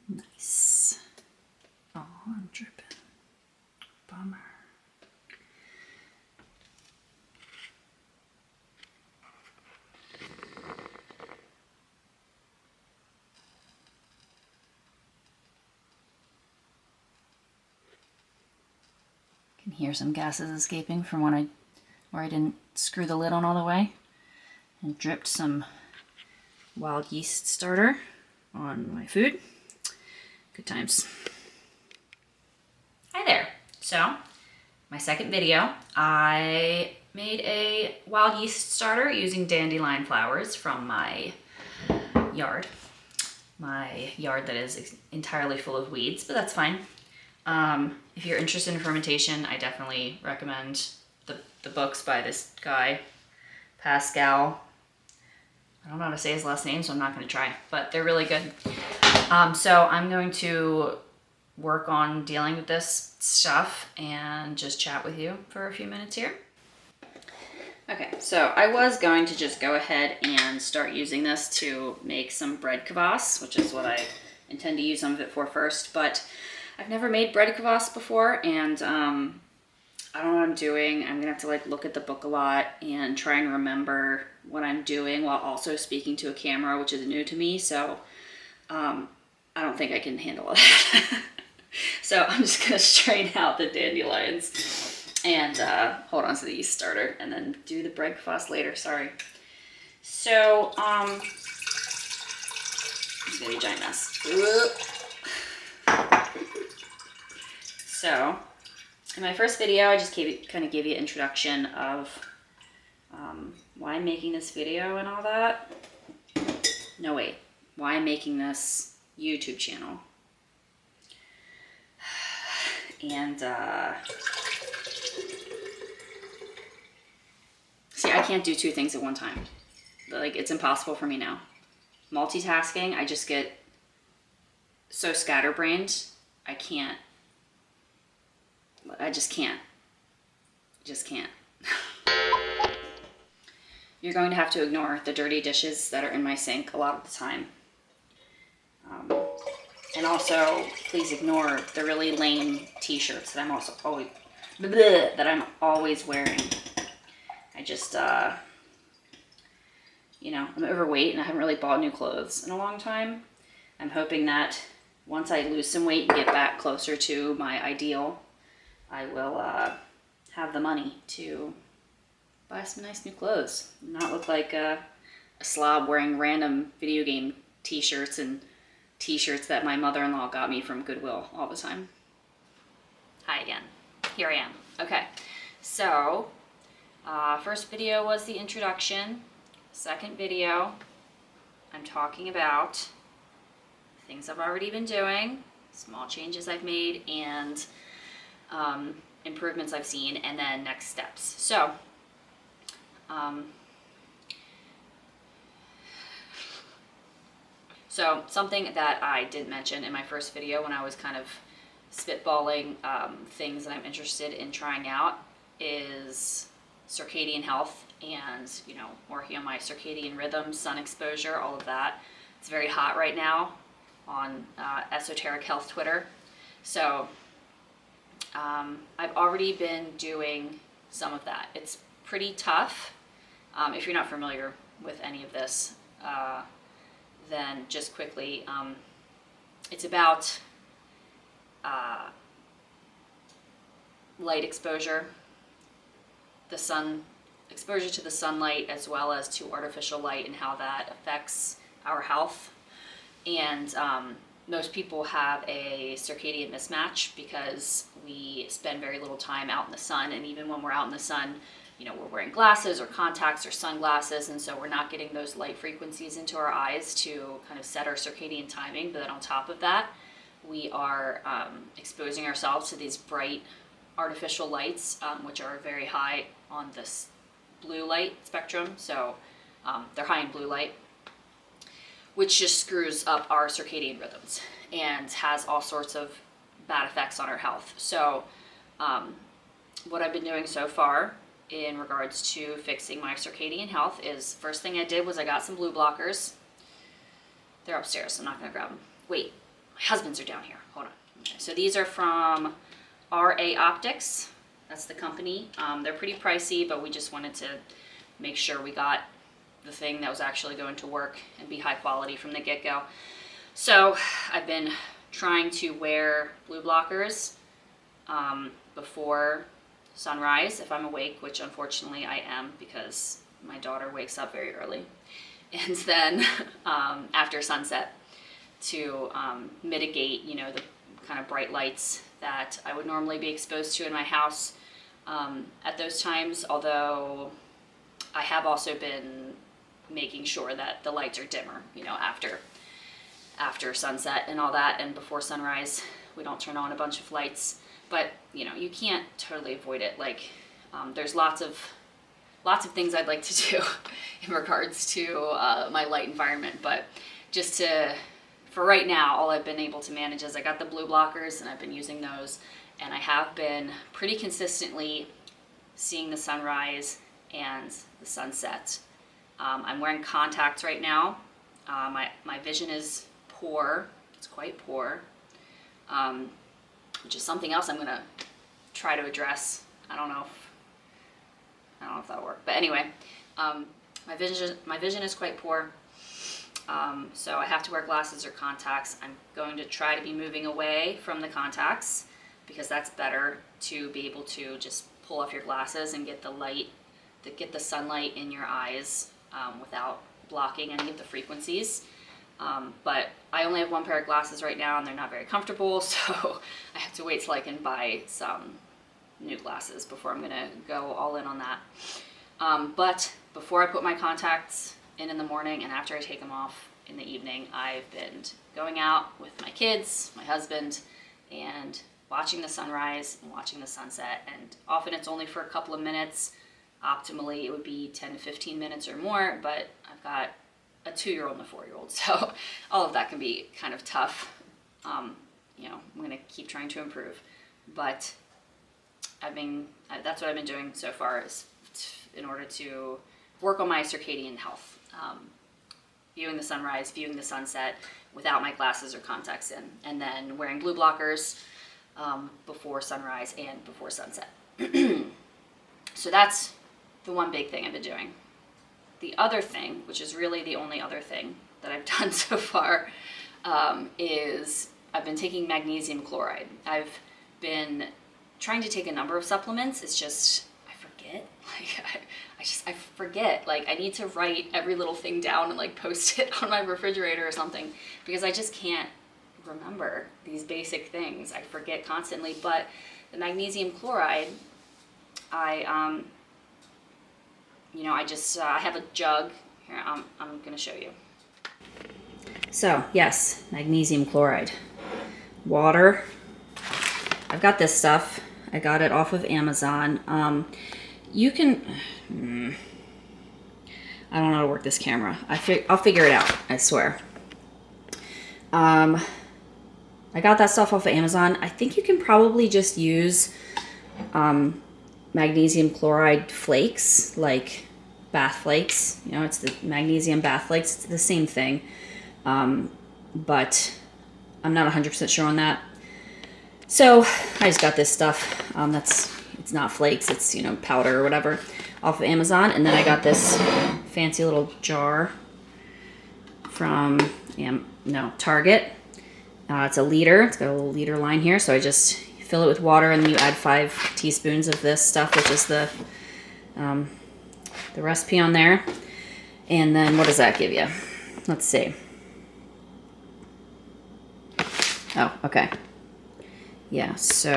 Nice. Oh, I'm dripping. Bummer. Can hear some gases escaping from where I didn't screw the lid on all the way, and dripped some wild yeast starter on my food. Good times. Hi there. So, my second video, I made a wild yeast starter using dandelion flowers from my yard. My yard that is entirely full of weeds, but that's fine. If you're interested in fermentation, I definitely recommend the books by this guy, Pascal. I don't know how to say his last name, so I'm not going to try, but they're really good. So I'm going to work on dealing with this stuff and just chat with you for a few minutes here. Okay, so I was going to just go ahead and start using this to make some bread kvass, which is what I intend to use some of it for first, but I've never made bread kvass before, and I don't know what I'm doing. I'm gonna have to look at the book a lot and try and remember what I'm doing while also speaking to a camera, which is new to me, so I don't think I can handle it. So I'm just gonna strain out the dandelions and hold on to the yeast starter and then do the bread kvass later, sorry. So, it's gonna be a giant mess. So, in my first video, I just kind of gave you an introduction of why I'm making this video and all that. No, wait. Why I'm making this YouTube channel. And, see, I can't do two things at one time. It's impossible for me now. Multitasking, I just get so scatterbrained, I just can't. You're going to have to ignore the dirty dishes that are in my sink a lot of the time. And also, please ignore the really lame t-shirts that I'm always wearing. I just, I'm overweight and I haven't really bought new clothes in a long time. I'm hoping that once I lose some weight and get back closer to my ideal, I will have the money to buy some nice new clothes. Not look like a slob wearing random video game t-shirts and t-shirts that my mother-in-law got me from Goodwill all the time. Hi again. Here I am. Okay, so first video was the introduction. Second video, I'm talking about things I've already been doing, small changes I've made, and improvements I've seen, and then next steps. So, something that I did mention in my first video when I was kind of spitballing things that I'm interested in trying out is circadian health and, working on my circadian rhythm, sun exposure, all of that. It's very hot right now on Esoteric Health Twitter. So I've already been doing some of that. It's pretty tough. If you're not familiar with any of this, then just quickly, it's about light exposure, the sun exposure to the sunlight, as well as to artificial light, and how that affects our health. And most people have a circadian mismatch because we spend very little time out in the sun, and even when we're out in the sun, we're wearing glasses or contacts or sunglasses, and so we're not getting those light frequencies into our eyes to kind of set our circadian timing. But then on top of that, we are exposing ourselves to these bright artificial lights, which are very high on this blue light spectrum. So they're high in blue light, which just screws up our circadian rhythms and has all sorts of bad effects on our health. So what I've been doing so far in regards to fixing my circadian health is, first thing I did was I got some blue blockers. They're upstairs, so I'm not gonna grab them. Wait, My husband's are down here. Hold on. Okay, so these are from RA Optics. That's the company. They're pretty pricey, but we just wanted to make sure we got the thing that was actually going to work and be high quality from the get-go. So I've been trying to wear blue blockers before sunrise if I'm awake, which unfortunately I am because my daughter wakes up very early. And then after sunset to mitigate, you know, the kind of bright lights that I would normally be exposed to in my house at those times, although I have also been making sure that the lights are dimmer, you know, after sunset and all that, and before sunrise we don't turn on a bunch of lights. But you know, you can't totally avoid it. Like there's lots of things I'd like to do in regards to my light environment, but just for right now, all I've been able to manage is I got the blue blockers and I've been using those, and I have been pretty consistently seeing the sunrise and the sunset. I'm wearing contacts right now. My vision is poor. It's quite poor, which is something else I'm gonna try to address. I don't know if that'll work, but anyway, my vision is quite poor. So I have to wear glasses or contacts. I'm going to try to be moving away from the contacts because that's better to be able to just pull off your glasses and get the sunlight in your eyes without blocking any of the frequencies. But I only have one pair of glasses right now and they're not very comfortable, so I have to wait till I can buy some new glasses before I'm gonna go all in on that. But before I put my contacts in the morning and after I take them off in the evening, I've been going out with my kids, my husband, and watching the sunrise and watching the sunset. And often it's only for a couple of minutes. Optimally, it would be 10 to 15 minutes or more, but I've got a 2-year-old and a 4-year-old, so all of that can be kind of tough. You know, I'm gonna keep trying to improve, but that's what I've been doing so far is in order to work on my circadian health. Viewing the sunrise, viewing the sunset without my glasses or contacts in, and then wearing blue blockers before sunrise and before sunset. So that's the one big thing I've been doing. The other thing, which is really the only other thing that I've done so far, is I've been taking magnesium chloride. I've been trying to take a number of supplements. It's just, I forget. Like, I forget. Like, I need to write every little thing down and like post it on my refrigerator or something because I just can't remember these basic things. I forget constantly. But the magnesium chloride, I have a jug here. I'm gonna show you. So yes, magnesium chloride, water. I've got this stuff. I got it off of Amazon. You can. I don't know how to work this camera. I'll figure it out. I swear. I got that stuff off of Amazon. I think you can probably just use magnesium chloride flakes, like bath flakes. You know, it's the magnesium bath flakes. It's the same thing. But I'm not 100% sure on that. So I just got this stuff. It's not flakes. It's, you know, powder or whatever off of Amazon. And then I got this fancy little jar from Target. It's a liter. It's got a little liter line here. So I just fill it with water and then you add 5 teaspoons of this stuff, which is the recipe on there. And then what does that give you? Let's see. Oh, okay. Yeah, so...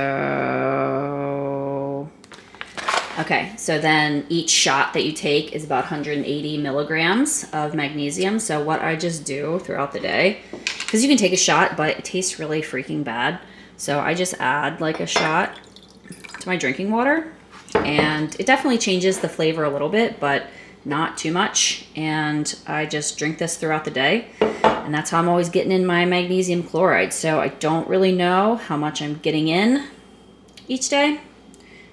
Okay, so then each shot that you take is about 180 milligrams of magnesium. So what I just do throughout the day, because you can take a shot, but it tastes really freaking bad. So I just add like a shot to my drinking water. And it definitely changes the flavor a little bit, but not too much. And I just drink this throughout the day. And that's how I'm always getting in my magnesium chloride. So I don't really know how much I'm getting in each day.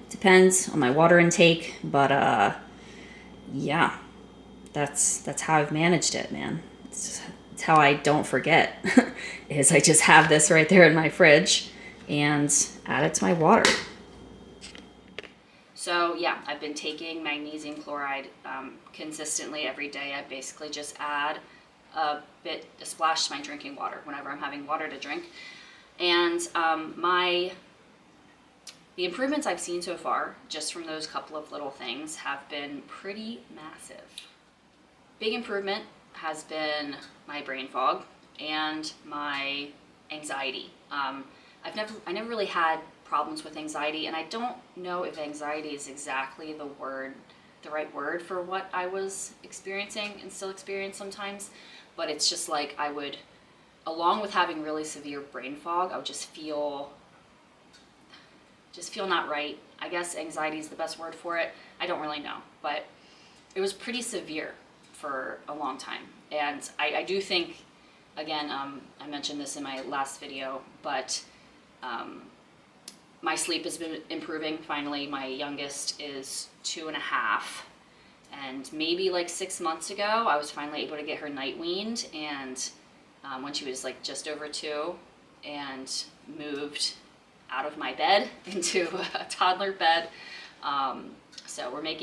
Depends on my water intake, but yeah, that's how I've managed it, man. It's how I don't forget is I just have this right there in my fridge and add it to my water. So yeah, I've been taking magnesium chloride consistently every day. I basically just add a splash to my drinking water whenever I'm having water to drink. And the improvements I've seen so far, just from those couple of little things, have been pretty massive. Big improvement has been my brain fog and my anxiety. I never really had problems with anxiety, and I don't know if anxiety is exactly the right word for what I was experiencing and still experience sometimes, but it's just like I would, along with having really severe brain fog, I would just feel not right. I guess anxiety is the best word for it. I don't really know, but it was pretty severe for a long time. And I do think, again, I mentioned this in my last video, but my sleep has been improving. Finally, my youngest is 2.5, and maybe like 6 months ago, I was finally able to get her night weaned, and when she was like just over 2, and moved out of my bed into a toddler bed. So we've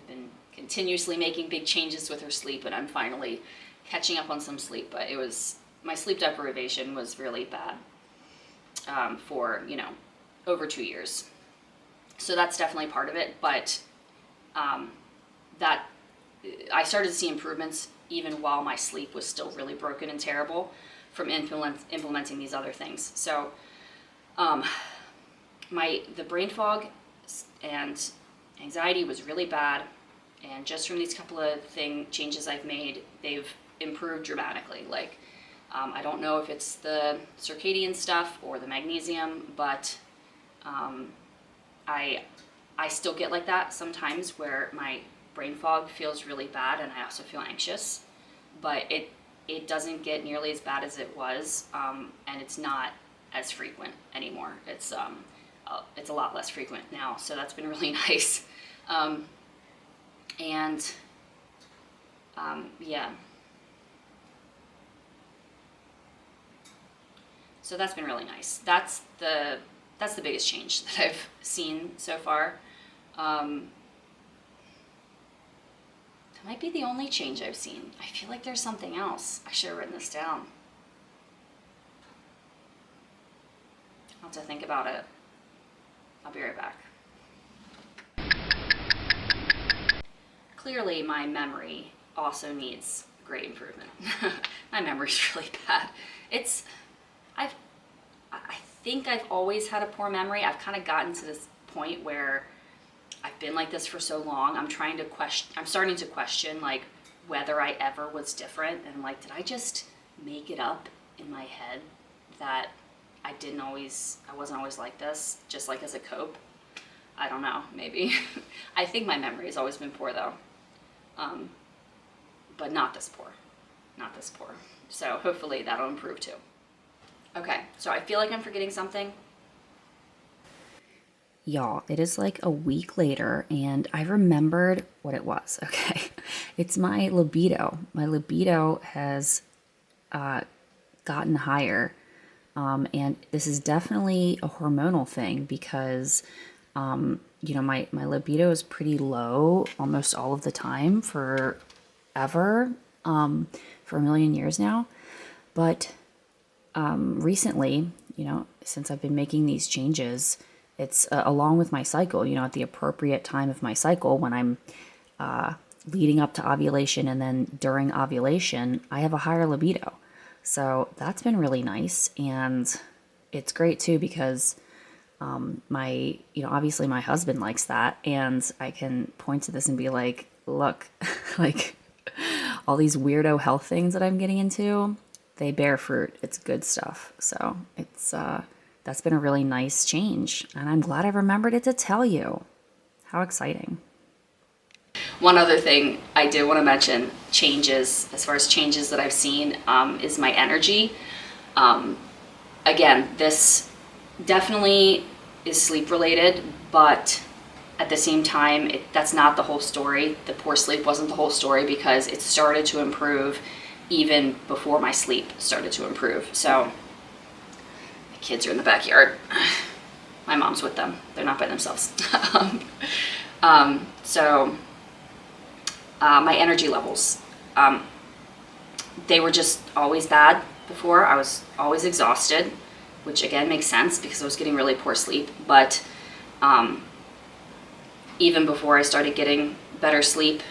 been continuously making big changes with her sleep, and I'm finally catching up on some sleep. But my sleep deprivation was really bad for, over 2 years. So that's definitely part of it. But that I started to see improvements even while my sleep was still really broken and terrible from implementing these other things. So the brain fog and anxiety was really bad, and just from these couple of changes I've made, they've improved dramatically. Like, I don't know if it's the circadian stuff or the magnesium, but I still get like that sometimes, where my brain fog feels really bad and I also feel anxious, but it doesn't get nearly as bad as it was, and it's not as frequent anymore. It's a lot less frequent now, so that's been really nice. Yeah. So that's been really nice. That's the biggest change that I've seen so far. That might be the only change I've seen. I feel like there's something else. I should have written this down. I'll have to think about it. I'll be right back. Clearly, my memory also needs great improvement. My memory's really bad. I think I've always had a poor memory. I've kind of gotten to this point where I've been like this for so long. I'm starting to question like whether I ever was different, and like, did I just make it up in my head that I wasn't always like this, just like as a cope? I don't know, maybe. I think my memory has always been poor though. But not this poor. So hopefully that'll improve too. Okay, so I feel like I'm forgetting something. Y'all, it is like a week later and I remembered what it was, okay? It's my libido. My libido has gotten higher. And this is definitely a hormonal thing because, my libido is pretty low almost all of the time for a million years now. But recently, since I've been making these changes, it's along with my cycle, at the appropriate time of my cycle when I'm leading up to ovulation and then during ovulation, I have a higher libido. So that's been really nice, and it's great too because obviously my husband likes that, and I can point to this and be like, look, like all these weirdo health things that I'm getting into, they bear fruit. It's good stuff. So that's been a really nice change, and I'm glad I remembered it to tell you. How exciting. One other thing I did want to mention, as far as changes that I've seen, is my energy. Again, this definitely is sleep related, but at the same time, that's not the whole story. The poor sleep wasn't the whole story because it started to improve even before my sleep started to improve. So my kids are in the backyard. My mom's with them. They're not by themselves. My energy levels, they were just always bad before. I was always exhausted, which again makes sense because I was getting really poor sleep. But even before I started getting better sleep,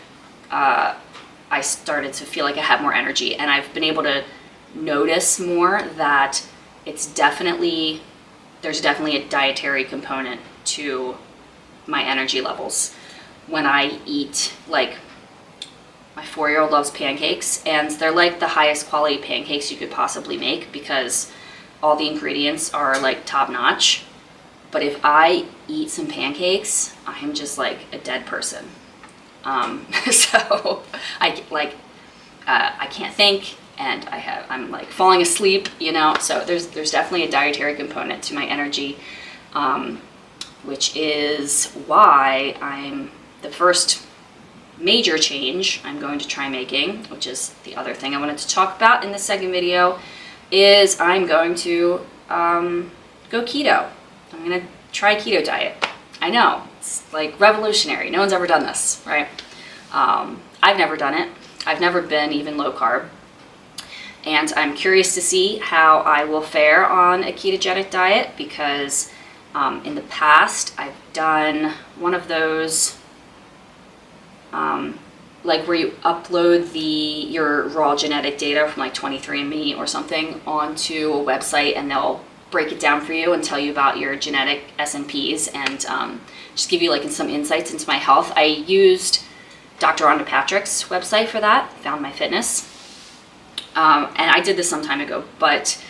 I started to feel like I had more energy, and I've been able to notice more that there's definitely a dietary component to my energy levels. When I eat, like, my 4-year-old loves pancakes, and they're like the highest quality pancakes you could possibly make because all the ingredients are like top notch. But if I eat some pancakes, I'm just like a dead person. So I can't think, and I'm like falling asleep, you know. So there's definitely a dietary component to my energy, which is why the first major change I'm going to try making, which is the other thing I wanted to talk about in this second video, is I'm going to go keto. I'm gonna try keto diet. I know, it's like revolutionary. No one's ever done this, right? I've never done it. I've never been even low carb. And I'm curious to see how I will fare on a ketogenic diet because in the past I've done one of those like where you upload your raw genetic data from like 23andMe or something onto a website, and they'll break it down for you and tell you about your genetic S&Ps and just give you like some insights into my health. I used Dr. Rhonda Patrick's website for that, Found My Fitness. And I did this some time ago, but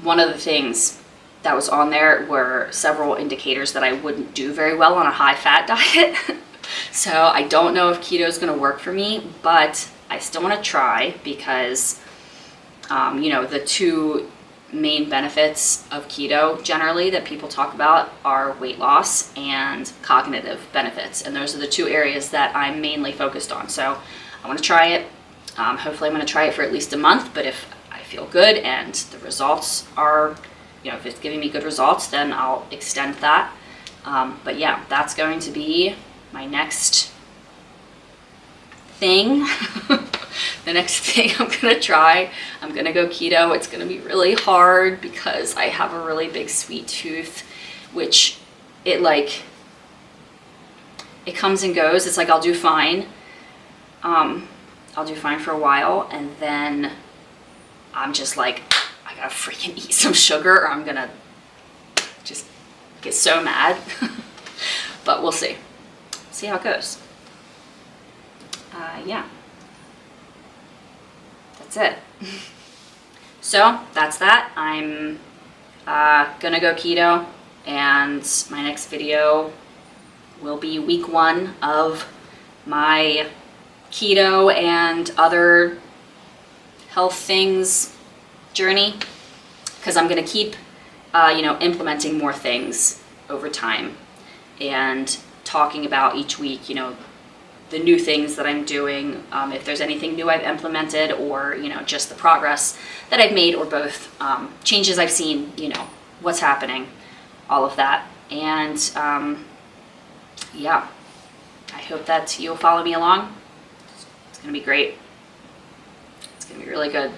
one of the things that was on there were several indicators that I wouldn't do very well on a high-fat diet. So I don't know if keto is going to work for me, but I still want to try because, you know, the two main benefits of keto generally that people talk about are weight loss and cognitive benefits. And those are the two areas that I'm mainly focused on. So I want to try it. Hopefully I'm going to try it for at least a month, but if I feel good and the results are, you know, if it's giving me good results, then I'll extend that. But yeah, that's going to be my next thing. The next thing I'm gonna try, I'm gonna go keto. It's gonna be really hard because I have a really big sweet tooth, which it comes and goes. It's like I'll do fine. I'll do fine for a while, and then I'm just like, I gotta freaking eat some sugar or I'm gonna just get so mad. But we'll see. See how it goes. Yeah. That's it. So that's that. I'm gonna go keto, and my next video will be week 1 of my keto and other health things journey, because I'm gonna keep you know, implementing more things over time and talking about each week, you know, the new things that I'm doing, if there's anything new I've implemented, or, you know, just the progress that I've made, or both, changes I've seen, you know, what's happening, all of that. And yeah, I hope that you'll follow me along. It's gonna be great. It's gonna be really good.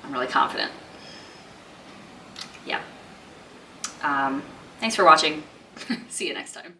I'm really confident. Yeah. Thanks for watching. See you next time.